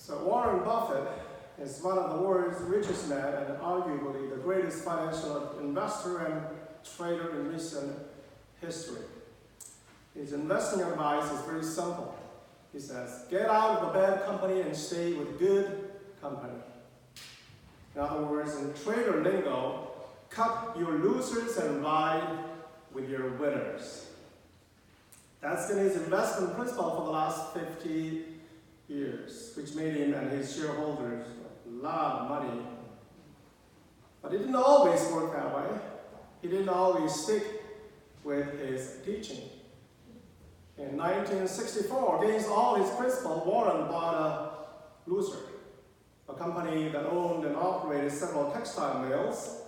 So Warren Buffett is one of the world's richest men and arguably the greatest financial investor and trader in recent history. His investing advice is very simple. He says, get out of a bad company and stay with good company. In other words, in trader lingo, cut your losers and ride with your winners. That's been his investment principle for the last 50 years, which made him and his shareholders a lot of money. But it didn't always work that way. He didn't always stick with his teaching. In 1964, against all his principles, Warren bought a loser, a company that owned and operated several textile mills.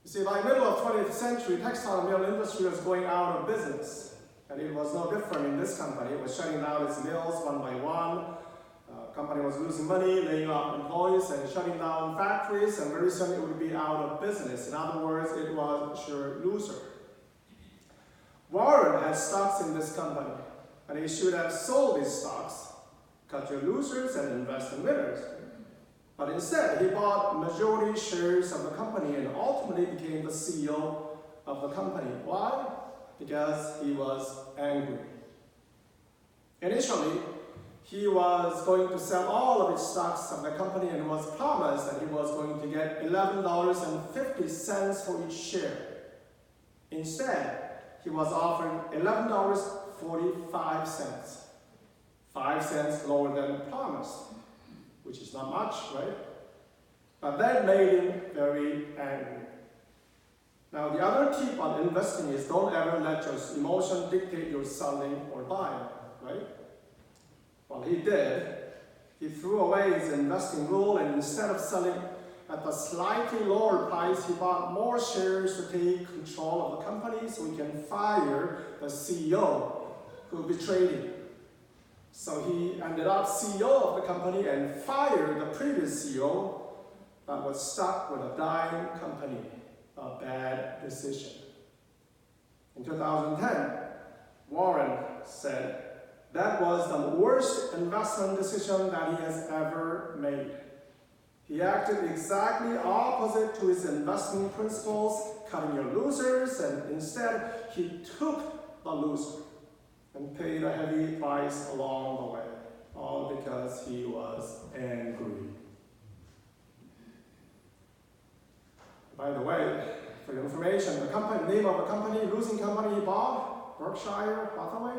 You see, by the middle of the 20th century, textile mill industry was going out of business. And it was no different in this company. It was shutting down its mills one by one. The company was losing money, laying off employees, and shutting down factories, and very soon it would be out of business. In other words, it was a sure loser. Warren had stocks in this company, and he should have sold his stocks, cut your losers, and invest in winners. But instead, he bought majority shares of the company and ultimately became the CEO of the company. Why? Because he was angry. Initially, he was going to sell all of his stocks of the company and was promised that he was going to get $11.50 for each share. Instead, he was offered $11.45, 5 cents lower than promised, which is not much, right? But that made him very angry. Now, the other tip on investing is don't ever let your emotion dictate your selling or buying, right? Well, he did. He threw away his investing rule, and instead of selling at a slightly lower price, he bought more shares to take control of the company so he can fire the CEO who betrayed him. So he ended up CEO of the company and fired the previous CEO that was stuck with a dying company. A bad decision. In 2010, Warren said that was the worst investment decision that he has ever made. He acted exactly opposite to his investment principles, cutting your losers, and instead he took the loser and paid a heavy price along the way, all because he was angry. By the way, for your information, the name of the company, losing company he bought, Berkshire Hathaway,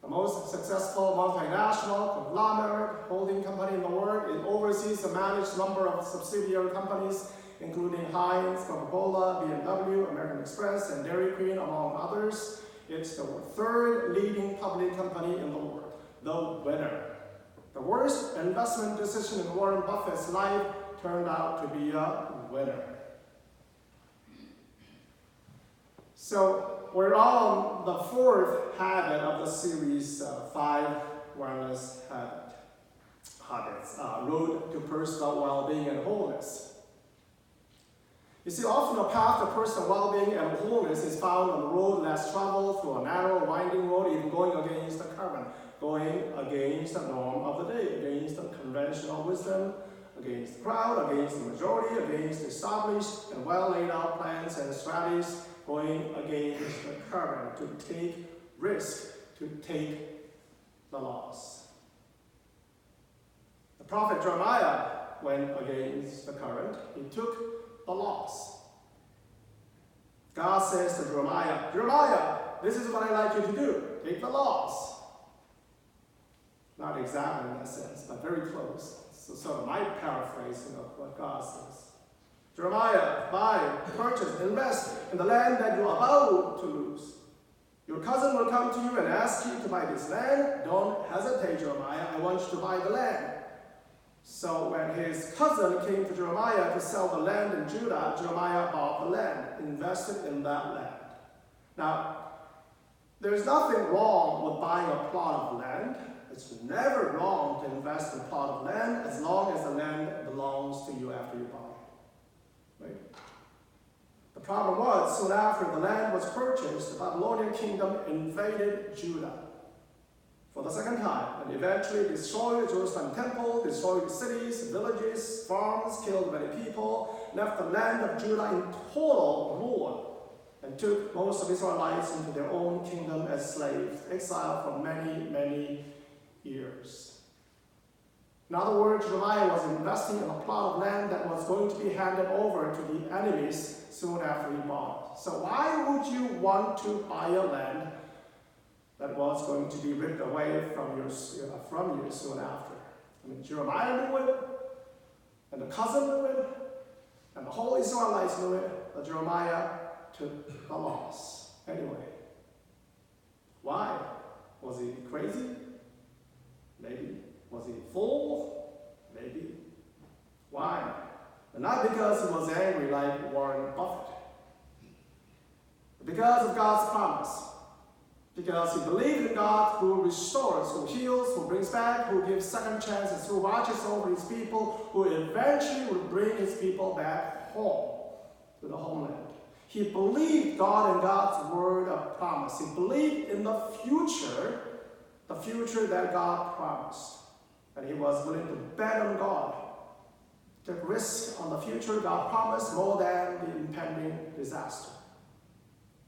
the most successful multinational conglomerate holding company in the world. It oversees a managed number of subsidiary companies, including Heinz, Coca-Cola, BMW, American Express, and Dairy Queen, among others. It's the third leading public company in the world, the winner. The worst investment decision in Warren Buffett's life turned out to be a winner. So we're on the fourth habit of the series, 5 Wellness Habits, Road to Personal Well-being and Wholeness. You see, often a path to personal well-being and wholeness is found on the road less traveled, through a narrow, winding road, even going against the current, going against the norm of the day, against the conventional wisdom, against the crowd, against the majority, against established and well laid out plans and strategies, going against the current, to take risk, to take the loss. The prophet Jeremiah went against the current. He took the loss. God says to Jeremiah, Jeremiah, this is what I'd like you to do. Take the loss. Not exactly in that sense, but very close. So sort of my paraphrasing of what God says. Jeremiah, buy, purchase, invest in the land that you are about to lose. Your cousin will come to you and ask you to buy this land. Don't hesitate, Jeremiah. I want you to buy the land. So when his cousin came to Jeremiah to sell the land in Judah, Jeremiah bought the land, invested in that land. Now, there's nothing wrong with buying a plot of land. It's never wrong to invest in a plot of land as long as the land belongs to you after you buy it. Right? The problem was, soon after the land was purchased, the Babylonian kingdom invaded Judah. for the second time, and eventually destroyed the Jerusalem temple, destroyed cities, villages, farms, killed many people, left the land of Judah in total ruin, and took most of the Israelites into their own kingdom as slaves, exiled for many, many years. In other words, Jeremiah was investing in a plot of land that was going to be handed over to the enemies soon after he bought. So why would you want to buy a land that was going to be ripped away from you soon after? I mean, Jeremiah knew it, and the cousin knew it, and the whole Israelites knew it, but Jeremiah took the loss anyway. Why? Was he crazy? Maybe. Was he a fool? Maybe. Why? But not because he was angry like Warren Buffett. But because of God's promise. Because he believed in God who restores, who heals, who brings back, who gives second chances, who watches over his people, who eventually will bring his people back home to the homeland. He believed God and God's word of promise. He believed in the future that God promised. And he was willing to bet on God, take risk on the future God promised more than the impending disaster.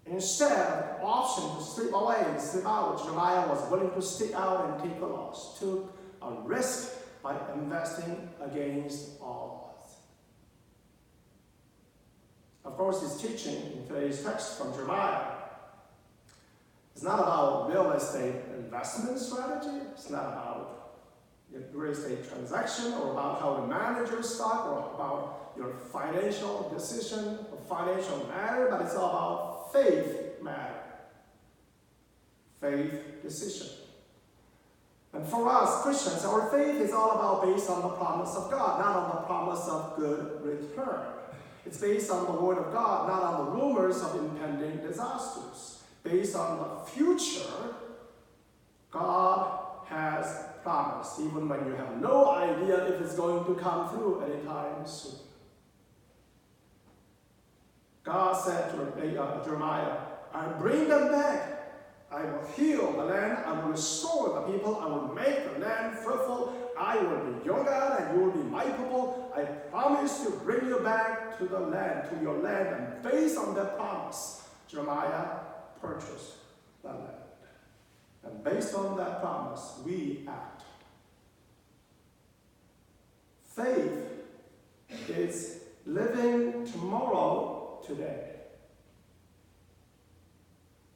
Instead of the option to slip away and slip out, Jeremiah was willing to stick out and take the loss, took a risk by investing against all odds. Of course, his teaching in today's text from Jeremiah is not about real estate investment strategy. It's not about your real estate transaction or about how to manage your stock or about your financial decision or financial matter, but it's all about faith matter, faith decision. And for us Christians, our faith is all about based on the promise of God, not on the promise of good return. It's based on the word of God, not on the rumors of impending disasters. Based on the future God has promised, even when you have no idea if it's going to come through anytime soon. God said to Jeremiah, I bring them back. I will heal the land. I will restore the people. I will make the land fruitful. I will be your God and you will be my people. I promise to bring you back to the land, to your land. And based on that promise, Jeremiah purchased the land. And based on that promise, we act. Faith is living tomorrow today.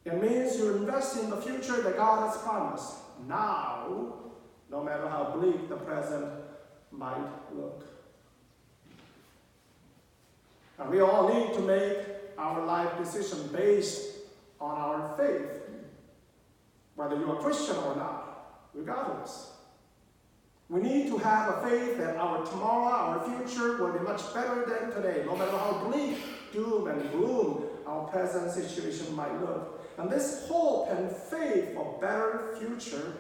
It means you invest in the future that God has promised now, no matter how bleak the present might look. And we all need to make our life decision based on our faith, whether you're a Christian or not, regardless. We need to have a faith that our tomorrow, our future will be much better than today, no matter how bleak, doom, and gloom our present situation might look. And this hope and faith for a better future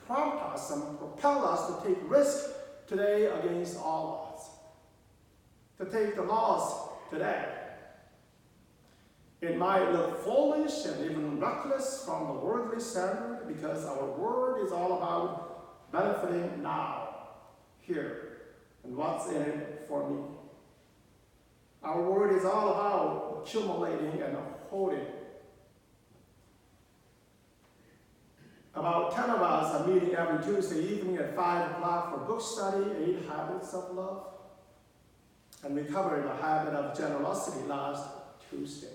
prompt us and propel us to take risk today against all odds, to take the loss today. It might look foolish and even reckless from the worldly standard because our word is all about benefiting now, here, and what's in it for me. Our word is all about accumulating and holding. About 10 of us are meeting every Tuesday evening at 5 o'clock for book study, 8 Habits of Love. And we covered the habit of generosity last Tuesday.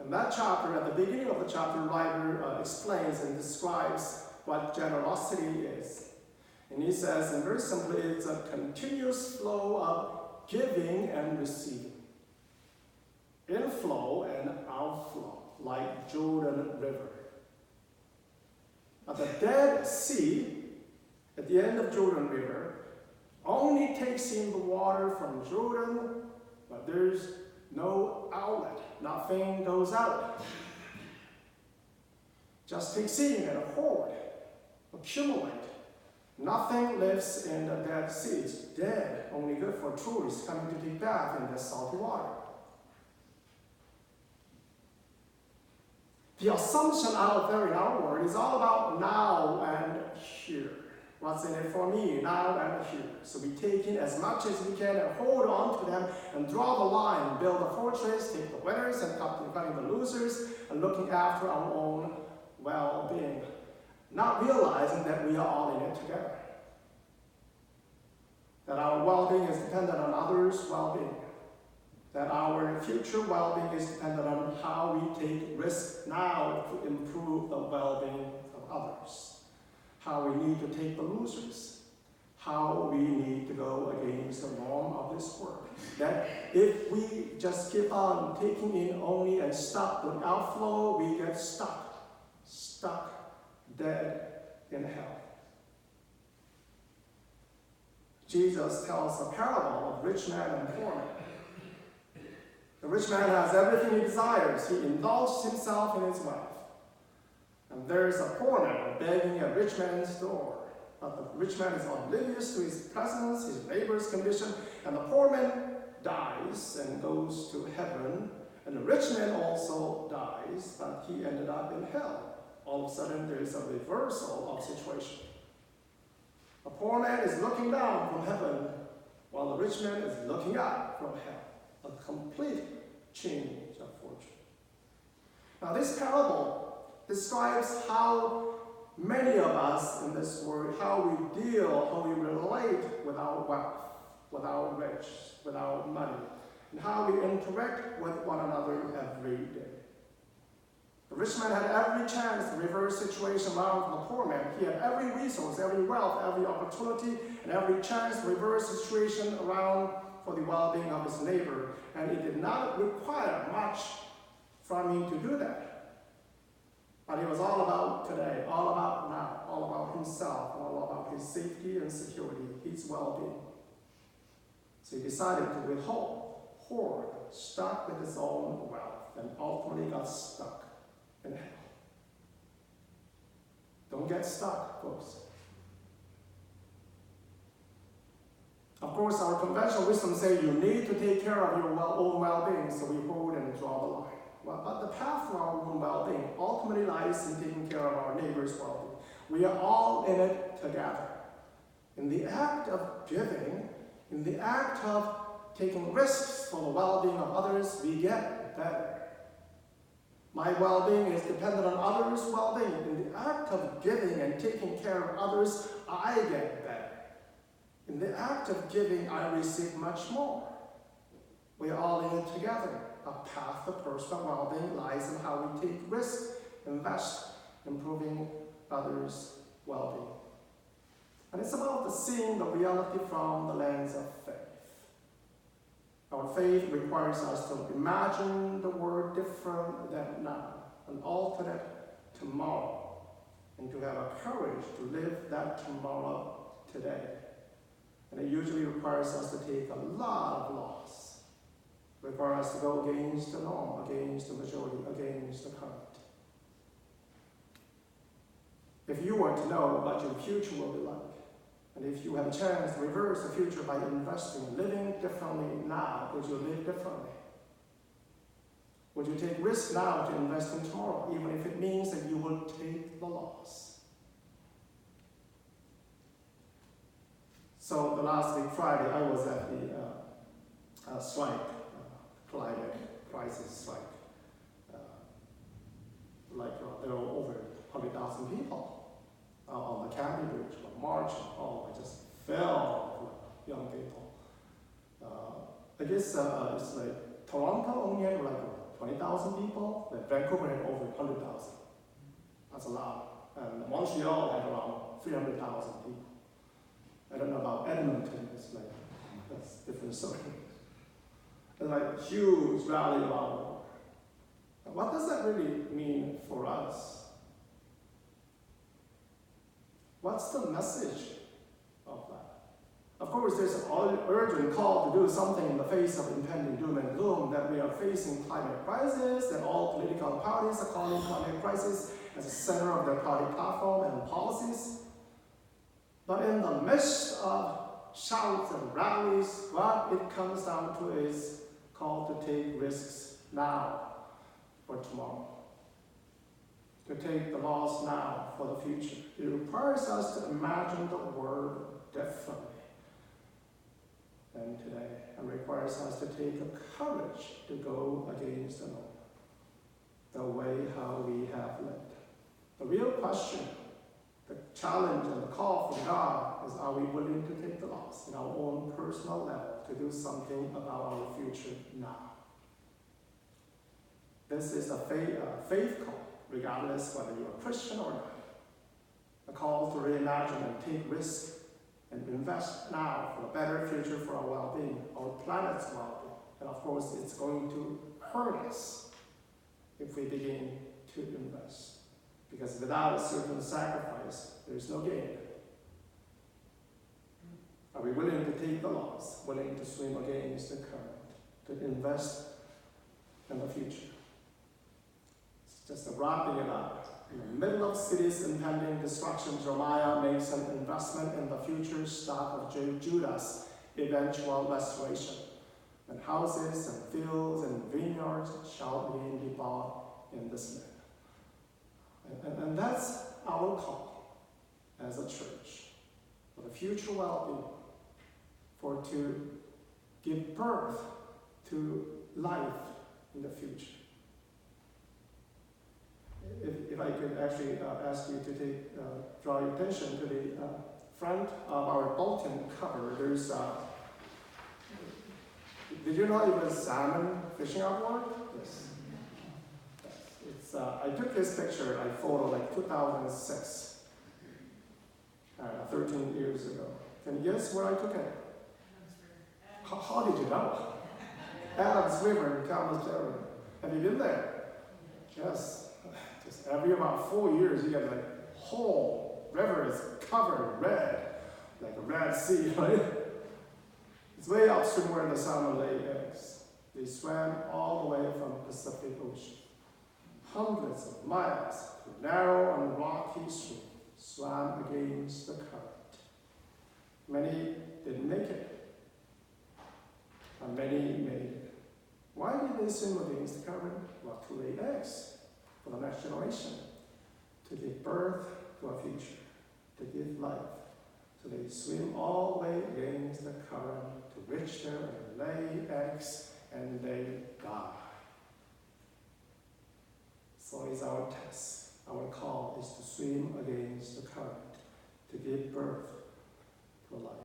In that chapter, at the beginning of the chapter, the writer explains and describes what generosity is. And he says, and very simply, it's a continuous flow of giving and receiving. Inflow and outflow, like Jordan River. At the Dead Sea, at the end of Jordan River, only takes in the water from Jordan, but there's no outlet. Nothing goes out. Just takes in and hoard, accumulate. Nothing lives in the Dead Sea. It's dead, only good for tourists coming to take bath in the salty water. The assumption out there in our world is all about now and here. What's in it for me, now and here. So we take in as much as we can and hold on to them and draw the line, build a fortress, take the winners and cutting the losers, and looking after our own well-being. Not realizing that we are all in it together. That our well-being is dependent on others' well-being. That our future well-being is dependent on how we take risks now to improve the well-being of others. How we need to take the losers. How we need to go against the norm of this world. That if we just keep on taking in only and stop the outflow, we get stuck, dead in hell. Jesus tells a parable of rich man and poor man. The rich man has everything he desires. He indulges himself in his wealth. And there is a poor man begging at rich man's door. But the rich man is oblivious to his presence, his neighbor's condition, and the poor man dies and goes to heaven. And the rich man also dies, but he ended up in hell. All of a sudden, there is a reversal of situation. The poor man is looking down from heaven, while the rich man is looking up from hell. A complete change of fortune. Now, this parable describes how many of us in this world, how we deal, how we relate with our wealth, with our rich, with our money, and how we interact with one another every day. The rich man had every chance to reverse the situation around for the poor man. He had every resource, every wealth, every opportunity, and every chance to reverse the situation around for the well-being of his neighbor. And it did not require much from him to do that. But it was all about today, all about now, all about himself, all about his safety and security, his well-being. So he decided to withhold, hoard, stuck with his own wealth, and ultimately got stuck in hell. Don't get stuck, folks. Of course, our conventional wisdom says you need to take care of your own well-being, so we hold and draw the line. But the path to our own well-being ultimately lies in taking care of our neighbor's well-being. We are all in it together. In the act of giving, in the act of taking risks for the well-being of others, we get better. My well-being is dependent on others' well-being. In the act of giving and taking care of others, I get better. In the act of giving, I receive much more. We are all in it together. A path to personal well-being lies in how we take risks, invest, improving others' well-being. And it's about seeing the reality from the lens of faith. Our faith requires us to imagine the world different than now, an alternate tomorrow, and to have a courage to live that tomorrow today. And it usually requires us to take a lot of loss. It requires us to go against the norm, against the majority, against the current. If you were to know what your future will be like, and if you have a chance to reverse the future by investing, living differently now, would you live differently? Would you take risks now to invest in tomorrow, even if it means that you will take the loss? So the last week, Friday, I was at the strike, climate crisis strike. There were over 100,000 people on the Canby Bridge, marching. Oh, I just fell with young people. I guess it's like Toronto only had like 20,000 people, but Vancouver had over 100,000. That's a lot. And Montreal had around 300,000 people. I don't know about Edmonton, it's like, that's a different story. It's like huge rally around the world. What does that really mean for us? What's the message of that? Of course, there's an urgent call to do something in the face of impending doom and gloom, that we are facing climate crisis, that all political parties are calling climate crisis as the center of their party platform and policies. But in the midst of shouts and rallies, what it comes down to is call to take risks now for tomorrow. to take the loss now for the future. It requires us to imagine the world differently than today, and requires us to take the courage to go against the way how we have lived. The real question, the challenge and the call from God is, are we willing to take the loss in our own personal level to do something about our future now? This is a faith call, regardless whether you're a Christian or not. A call to reimagine and take risks and invest now for a better future for our well-being, our planet's well-being. And of course, it's going to hurt us if we begin to invest. Because without a certain sacrifice, there is no gain. Are we willing to take the loss, willing to swim against the current, to invest in the future? It's just wrapping it up. In the middle of city's impending destruction, Jeremiah makes an investment in the future stock of Judah's eventual restoration. And houses and fields and vineyards shall again be bought in this land. And that's our call as a church, for the future well-being, for to give birth to life in the future. If I could actually ask you to draw your attention to the front of our bulletin cover, there's, did you know it was salmon fishing award? Yes. I took this picture, I photo like 2006, 13 years ago. Can you guess where I took it? How did you know? Adams River in Thomas area. Have you been there? Yes. Just every about 4 years, you get like whole river is covered red, like a Red Sea, right? It's way upstream where the salmon lay eggs. They swam all the way from the Pacific Ocean. Hundreds of miles through narrow and rocky stream, swam against the current. Many didn't make it, and many made it. Why did they swim against the current? Well, to lay eggs for the next generation, to give birth to a future, to give life. So they swim all the way against the current to reach there and lay eggs, and they die. So is our test. Our call is to swim against the current, to give birth to life.